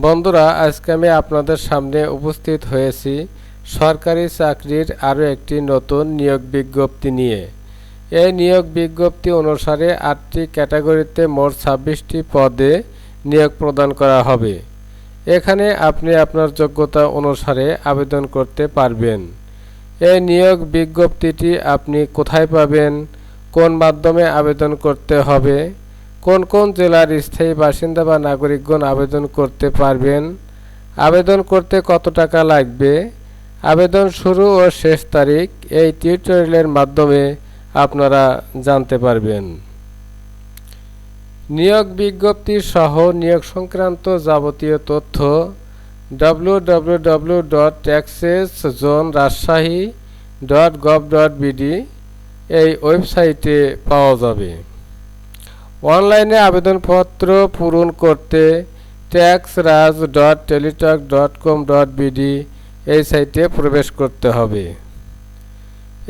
বন্ধুরা, আজকে আমি আপনাদের সামনে উপস্থিত হয়েছি সরকারি চাকরির আরও একটি নতুন নিয়োগ বিজ্ঞপ্তি নিয়ে। এই নিয়োগ বিজ্ঞপ্তি অনুসারে ৮টি ক্যাটাগরিতে মোট ২৬টি পদে নিয়োগ প্রদান করা হবে। এখানে আপনি আপনার যোগ্যতা অনুসারে আবেদন করতে পারবেন। এই নিয়োগ বিজ্ঞপ্তিটি আপনি কোথায় পাবেন, কোন মাধ্যমে আবেদন করতে হবে, কোন কোন জেলার স্থায়ী বাসিন্দা বা নাগরিকগণ আবেদন করতে পারবেন, আবেদন করতে কত টাকা লাগবে, আবেদন শুরু ও শেষ তারিখ এই টিউটোরিয়ালের মাধ্যমে আপনারা জানতে পারবেন। নিয়োগ বিজ্ঞপ্তি সহ নিয়োগ সংক্রান্ত যাবতীয় তথ্য www.taxeszone.rajshahi.gov.bd এই ওয়েবসাইটে পাওয়া যাবে। অনলাইনে আবেদনপত্র পূরণ করতে taxraj.teletalk.com.bd এই সাইটে প্রবেশ করতে হবে।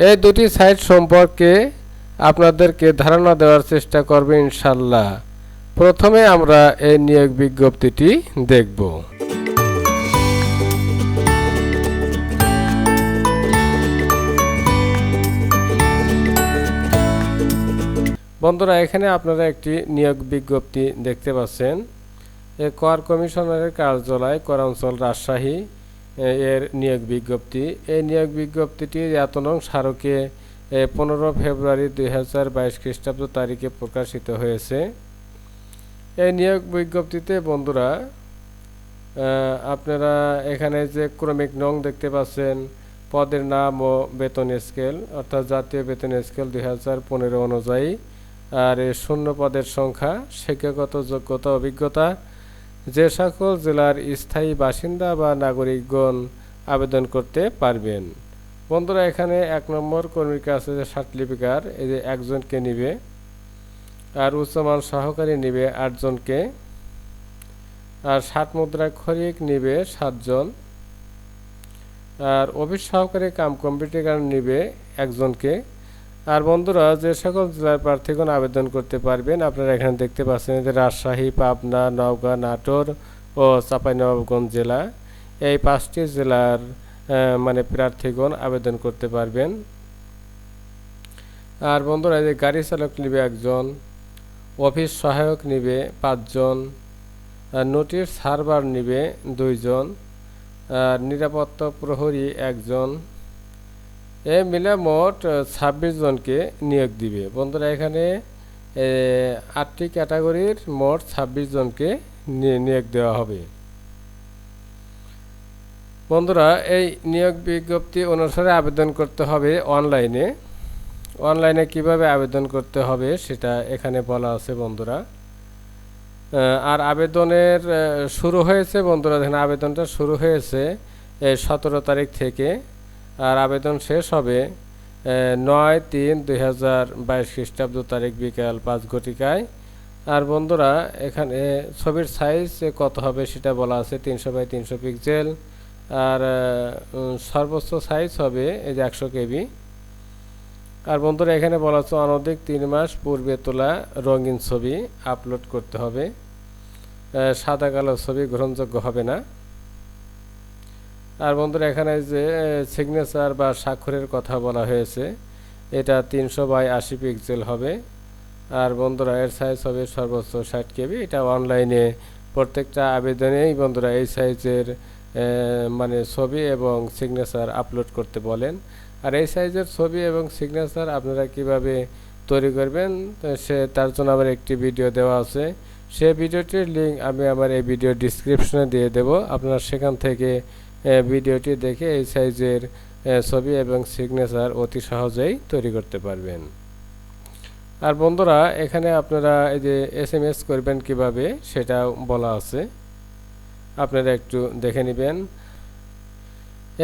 এই দুটি সাইট সম্পর্কে আপনাদেরকে ধারণা দেওয়ার চেষ্টা করব ইনশাল্লাহ। প্রথমে আমরা এই নিয়োগ বিজ্ঞপ্তিটি দেখব। বন্ধুরা, এখানে আপনারা একটি নিয়োগ বিজ্ঞপ্তি দেখতে পাচ্ছেন। কর কমিশনারের কার্যালয় করাঞ্চল রাজশাহী এর নিয়োগ বিজ্ঞপ্তি। এই নিয়োগ বিজ্ঞপ্তিটি ১ নং স্মারকে 15 ফেব্রুয়ারি 2022 খ্রিস্টাব্দ তারিখে প্রকাশিত হয়েছে। এই নিয়োগ বিজ্ঞপ্তিতে বন্ধুরা আপনারা এখানে যে ক্রমিক নং দেখতে পাচ্ছেন, পদের নাম ও বেতন স্কেল অর্থাৎ জাতীয় বেতন স্কেল 2015 অনুযায়ী, আর শূন্য পদের সংখ্যা, শিক্ষাগত যোগ্যতা অভিজ্ঞতা, যে সকল জেলার স্থায়ী বাসিন্দা বা নাগরিকগণ আবেদন করতে পারবেন। বন্ধুরা, এখানে 1 নম্বর কর্মীর কাছে যে সার্টিফিকেট এই যে একজনকে নিবে, আর উচ্চমান সহকারী নিবে 8 জনকে, আর 60 মুদ্রা খরিক নিবে 7 জন, আর অফিস সহকারী কাম কম্পিউটার নিবে 1 জনকে। আর বন্ধুরা, যে সকল জেলার প্রার্থীগণ আবেদন করতে পারবেন আপনারা এখানে দেখতে পাচ্ছেন যে রাজশাহী, পাবনা, নওগাঁ, নাটোর ও চাঁপাইনবাবগঞ্জ জেলা, এই 5টি জেলার প্রার্থীগণ আবেদন করতে পারবেন। আর বন্ধুরা, এই যে গাড়ি চালক নিবে 1 জন, অফিস সহায়ক নিবে 5 জন, আর নোটিশ সার্ভার নিবে 2 জন, আর নিরাপত্তা প্রহরী 1 জন। এ মিলে মোট 26 জনকে নিয়োগ দিবে। বন্ধুরা, এখানে 8টি ক্যাটাগরির মোট 26 জনকে নিয়োগ দেওয়া হবে। বন্ধুরা, এই নিয়োগ বিজ্ঞপ্তি অনুসারে আবেদন করতে হবে অনলাইনে। অনলাইনে কিভাবে আবেদন করতে হবে সেটা এখানে বলা আছে বন্ধুরা। আর আবেদনের শুরু হয়েছে বন্ধুরা, দেখেন আবেদনটা শুরু হয়েছে 17 তারিখ থেকে, আর আবেদন শেষ হবে 9/3/2022 খ্রিস্টাব্দ তারিখ বিকাল 5 ঘটিকায়। আর বন্ধুরা, এখানে ছবির সাইজ কত হবে সেটা বলা আছে, 300x300 পিক্সেল, আর সর্বোচ্চ সাইজ হবে এই যে 100 কেবি। আর বন্ধুরা, এখানে বলা আছে অনধিক 3 মাস পূর্বে তোলা রঙিন ছবি আপলোড করতে হবে। সাদা কালো ছবি গ্রহণযোগ্য হবে না। আর বন্ধুরা, এখানে যে সিগনেচার বা স্বাক্ষরের কথা বলা হয়েছে, এটা 300x80 পিক্সেল হবে। আর বন্ধুরা, এর সাইজ হবে সর্বোচ্চ 60 কেবি। এটা অনলাইনে প্রত্যেকটা আবেদনেই বন্ধুরা এই সাইজের ছবি এবং সিগনেচার আপলোড করতে বলেন। আর এই সাইজের ছবি এবং সিগনেচার আপনারা কিভাবে তৈরি করবেন তার জন্য আমার একটি ভিডিও দেওয়া আছে। সেই ভিডিওটির লিঙ্ক আমি আমার এই ভিডিও ডিসক্রিপশনে দিয়ে দেব। আপনারা সেখান থেকে ভিডিওটি দেখে এই সাইজের ছবি এবং সিগনেচার অতি সহজেই তৈরি করতে পারবেন। আর বন্ধুরা, এখানে আপনারা এই যে SMS করবেন কিভাবে সেটা বলা আছে, আপনারা একটু দেখে নেবেন।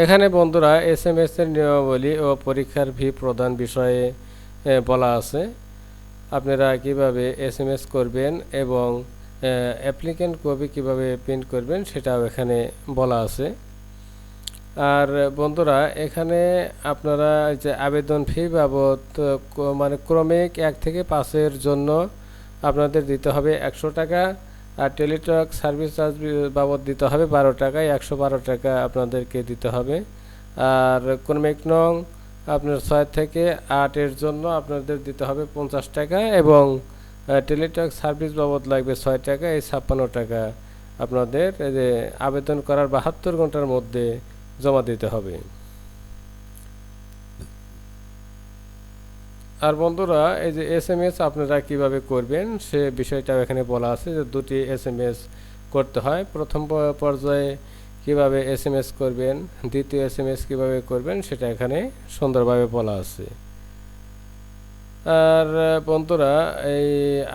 এখানে বন্ধুরা SMS এর নিয়মাবলী ও পরীক্ষার ফি প্রদান বিষয়ে বলা আছে। আপনারা কিভাবে SMS করবেন এবং অ্যাপ্লিকেন্ট কপি কিভাবে প্রিন্ট করবেন সেটাও এখানে বলা আছে। আর বন্ধুরা, এখানে আপনারা যে আবেদন ফি বাবদ ক্রমিক 1 থেকে 5 এর জন্য আপনাদের দিতে হবে 100 টাকা, আর টেলিটক সার্ভিস চার্জ বাবদ দিতে হবে 12 টাকা, 112 টাকা আপনাদেরকে দিতে হবে। আর ক্রমিক নং আপনার 6 থেকে 8 এর জন্য আপনাদের দিতে হবে 50 টাকা, এবং টেলিটক সার্ভিস বাবদ লাগবে 6 টাকা। এই 56 টাকা আপনাদের এই যে আবেদন করার 72 ঘন্টার মধ্যে জমা দিতে হবে। আর বন্ধুরা, এই যে SMS আপনারা কিভাবে করবেন সে বিষয়টাও এখানে বলা আছে, যে দুটি SMS করতে হয়। প্রথম পর্যায়ে কিভাবে SMS করবেন, দ্বিতীয় SMS কিভাবে করবেন সেটা এখানে সুন্দরভাবে বলা আছে। আর বন্ধুরা, এই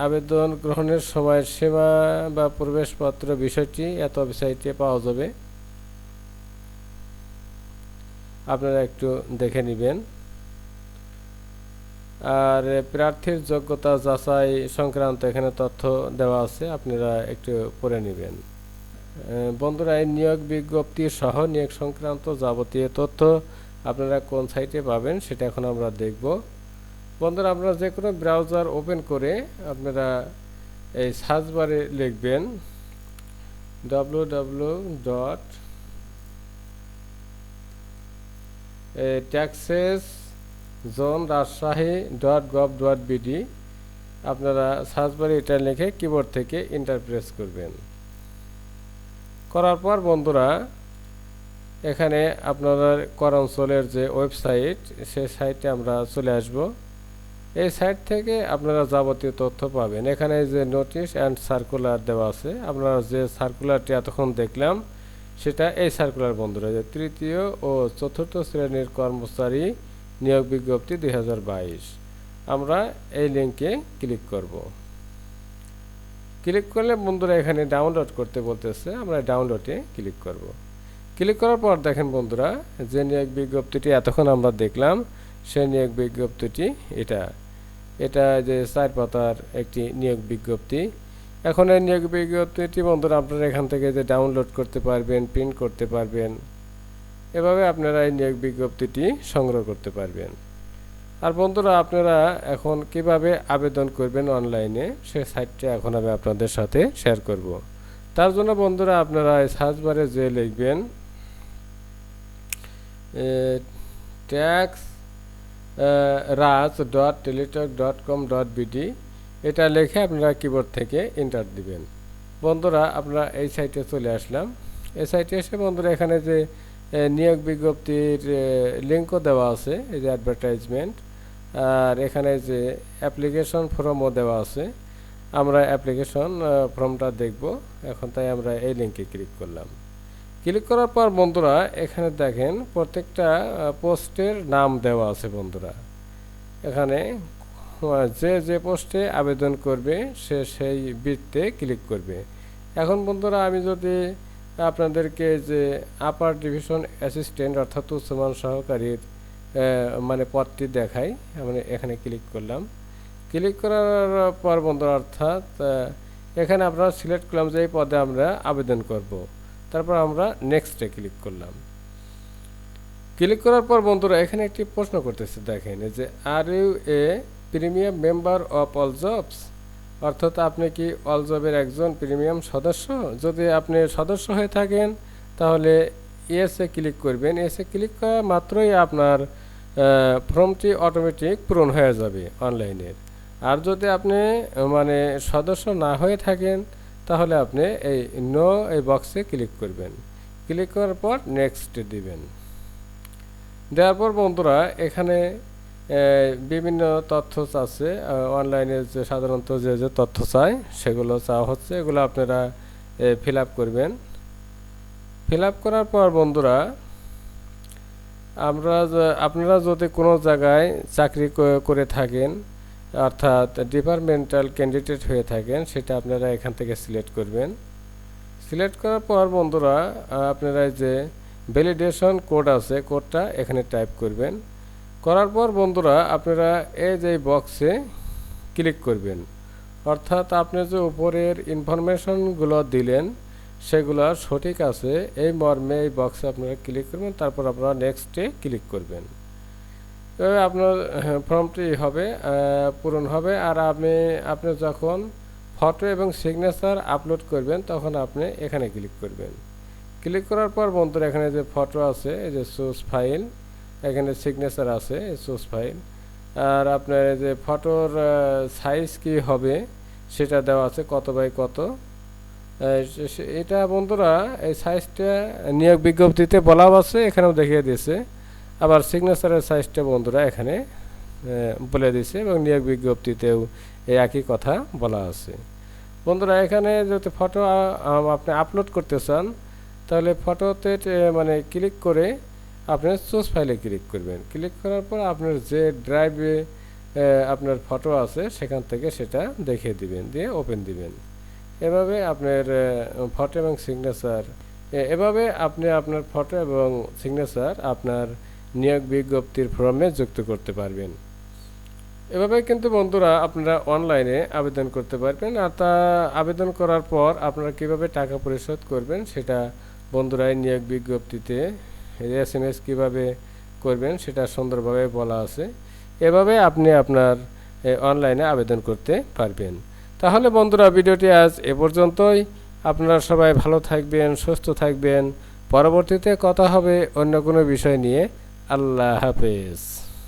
আবেদন গ্রহণের সময় সীমা বা প্রবেশপত্র বিষয়টি এত ওয়েবসাইটে পাওয়া যাবে, আপনারা একটু দেখে নেবেন। আর প্রার্থীর যোগ্যতা যাচাই সংক্রান্ত এখানে তথ্য দেওয়া আছে, আপনারা একটু পড়ে নেবেন। বন্ধুরা, এই নিয়োগ বিজ্ঞপ্তি সহ নিয়োগ সংক্রান্ত যাবতীয় তথ্য আপনারা কোন সাইটে পাবেন সেটা এখন আমরা দেখব। বন্ধুরা, আপনারা যে কোনো ব্রাউজার ওপেন করে আপনারা এই সার্চ বারে লিখবেন www.taxeszone.rajshahi.gov.bd। আপনারা সার্চ বারে এটা লিখে কিবোর্ড থেকে এন্টার প্রেস করবেন। করার পর বন্ধুরা, এখানে আপনাদের কর অঞ্চলের যে ওয়েবসাইট সেই সাইটে আমরা চলে আসব। এই সাইট থেকে আপনারা যাবতীয় তথ্য পাবেন। এখানে যে নোটিশ অ্যান্ড সার্কুলার দেওয়া আছে, আপনারা যে সার্কুলারটি এতক্ষণ দেখলাম সেটা এই সার্কুলার বন্ধুরা, যে তৃতীয় ও চতুর্থ শ্রেণীর কর্মচারী নিয়োগ বিজ্ঞপ্তি 2022। আমরা এই লিঙ্কে ক্লিক করব। ক্লিক করলে বন্ধুরা এখানে ডাউনলোড করতে বলতেছে, আমরা ডাউনলোডে ক্লিক করব। ক্লিক করার পর দেখেন বন্ধুরা, যে নিয়োগ বিজ্ঞপ্তিটি এতক্ষণ আমরা দেখলাম সেই নিয়োগ বিজ্ঞপ্তিটি এটা যে 4 পাতার একটি নিয়োগ বিজ্ঞপ্তি। এখন এই নিয়োগ বিজ্ঞপ্তিটি বন্ধুরা আপনারা এখান থেকে যে ডাউনলোড করতে পারবেন, প্রিন্ট করতে পারবেন, এভাবে আপনারা এই নিয়োগ বিজ্ঞপ্তিটি সংগ্রহ করতে পারবেন। আর বন্ধুরা, আপনারা এখন কিভাবে আবেদন করবেন অনলাইনে সেই সাইটটা এখন আমি আপনাদের সাথে শেয়ার করব। তার জন্য বন্ধুরা, আপনারা এই সার্চ বারে যে লিখবেন taxraj.teletalk.com.bd, এটা লিখে আপনারা কিবোর্ড থেকে এন্টার দিবেন। বন্ধুরা, আপনারা এই সাইটে চলে আসলাম। এই সাইটে এসে বন্ধুরা এখানে যে নিয়োগ বিজ্ঞপ্তির লিঙ্কও দেওয়া আছে, এই যে অ্যাডভার্টাইজমেন্ট, আর এখানে যে অ্যাপ্লিকেশন ফর্মও দেওয়া আছে। আমরা অ্যাপ্লিকেশন ফর্মটা দেখব এখন, তাই আমরা এই লিঙ্কে ক্লিক করলাম। ক্লিক করার পর বন্ধুরা এখানে দেখেন প্রত্যেকটা পোস্টের নাম দেওয়া আছে। বন্ধুরা, এখানে যে পোস্টে আবেদন করবে সে সেই বৃত্তে ক্লিক করবে। এখন বন্ধুরা, আমি যদি আপনাদেরকে যে আপার ডিভিশন অ্যাসিস্ট্যান্ট অর্থাৎ উচ্চমান সহকারীর মানে পদটি দেখাই, মানে এখানে ক্লিক করলাম। ক্লিক করার পর বন্ধুরা, অর্থাৎ এখানে আমরা সিলেক্ট করলাম যে এই পদে আমরা আবেদন করব। তারপর আমরা নেক্সটে ক্লিক করলাম। ক্লিক করার পর বন্ধুরা এখানে একটি প্রশ্ন করতেছে, দেখেন যে are you a premium member of all jobs, অর্থাৎ আপনি কি অল জবের একজন প্রিমিয়াম সদস্য। যদি আপনি সদস্য হয়ে থাকেন তাহলে এসে ক্লিক করবেন। এসে ক্লিক করা মাত্রই আপনার ফর্মটি অটোমেটিক পূরণ হয়ে যাবে অনলাইনের। আর যদি আপনি মানে সদস্য না হয়ে থাকেন তাহলে আপনি এই নো এই বক্সে ক্লিক করবেন। ক্লিক করার পর নেক্সট দিবেন। দেওয়ার পর বন্ধুরা এখানে বিভিন্ন তথ্য আছে অনলাইনে, যে সাধারণত যে তথ্য চাই সেগুলো চাওয়া হচ্ছে, এগুলো আপনারা ফিল আপ করবেন। ফিল আপ করার পর বন্ধুরা আপনারা যদি কোনো জায়গায় চাকরি করে থাকেন অর্থাৎ ডিপার্টমেন্টাল ক্যান্ডিডেট হয়ে থাকেন, সেটা আপনারা এখান থেকে সিলেক্ট করবেন। সিলেক্ট করার পর বন্ধুরা আপনারা যে ভ্যালিডেশন কোড আছে, কোডটা এখানে টাইপ করবেন। করার পর বন্ধুরা আপনারা এই যে বক্সে ক্লিক করবেন, অর্থাৎ আপনি যে উপরের ইনফরমেশনগুলো দিলেন সেগুলো সঠিক আছে এই মর্মে এই বক্সে আপনারা ক্লিক করবেন। তারপর আপনারা নেক্সটে ক্লিক করবেন। আপনার ফর্মটি হবে পূরণ হবে। আর আপনি যখন ফটো এবং সিগনেচার আপলোড করবেন তখন আপনি এখানে ক্লিক করবেন। ক্লিক করার পর বন্ধুরা এখানে যে ফটো আছে এই যে চুজ ফাইল, এখানে সিগনেচার আছে এই চুজ ফাইল, আর আপনার যে ফটোর সাইজ কি হবে সেটা দেওয়া আছে কত বাই কত। এটা বন্ধুরা এই সাইজটা নিয়োগ বিজ্ঞপ্তিতে বলাও আছে, এখানেও দেখিয়ে দিয়েছে। আবার সিগনেচারের সাইজটা বন্ধুরা এখানে বলে দিয়েছে এবং নিয়োগ বিজ্ঞপ্তিতেও এই একই কথা বলা আছে। বন্ধুরা এখানে যদি ফটো আপনি আপলোড করতে চান তাহলে ফটোতে মানে ক্লিক করে আপনি চুজ ফাইলে ক্লিক করবেন। ক্লিক করার পর আপনার যে ড্রাইভে আপনার ফটো আছে সেখান থেকে সেটা দেখিয়ে দিবেন, দিয়ে ওপেন দিবেন। এভাবে আপনার ফটো এবং সিগনেচার এভাবে আপনি আপনার ফটো এবং সিগনেচার আপনার নিয়োগ বিজ্ঞপ্তির ফর্মে যুক্ত করতে পারবেন। এভাবে কিন্তু বন্ধুরা আপনারা অনলাইনে আবেদন করতে পারবেন। আর তা আবেদন করার পর আপনারা কিভাবে টাকা পরিশোধ করবেন সেটা বন্ধুরা নিয়োগ বিজ্ঞপ্তিতে SMS কিভাবে করবেন সেটা সুন্দরভাবে বলা আছে। এভাবে আপনি আপনার অনলাইনে আবেদন করতে পারবেন। তাহলে বন্ধুরা ভিডিওটি আজ এ পর্যন্তই। আপনারা সবাই ভালো থাকবেন, সুস্থ থাকবেন। পরবর্তীতে কথা হবে অন্য কোনো বিষয় নিয়ে। আল্লাহ হাফেজ।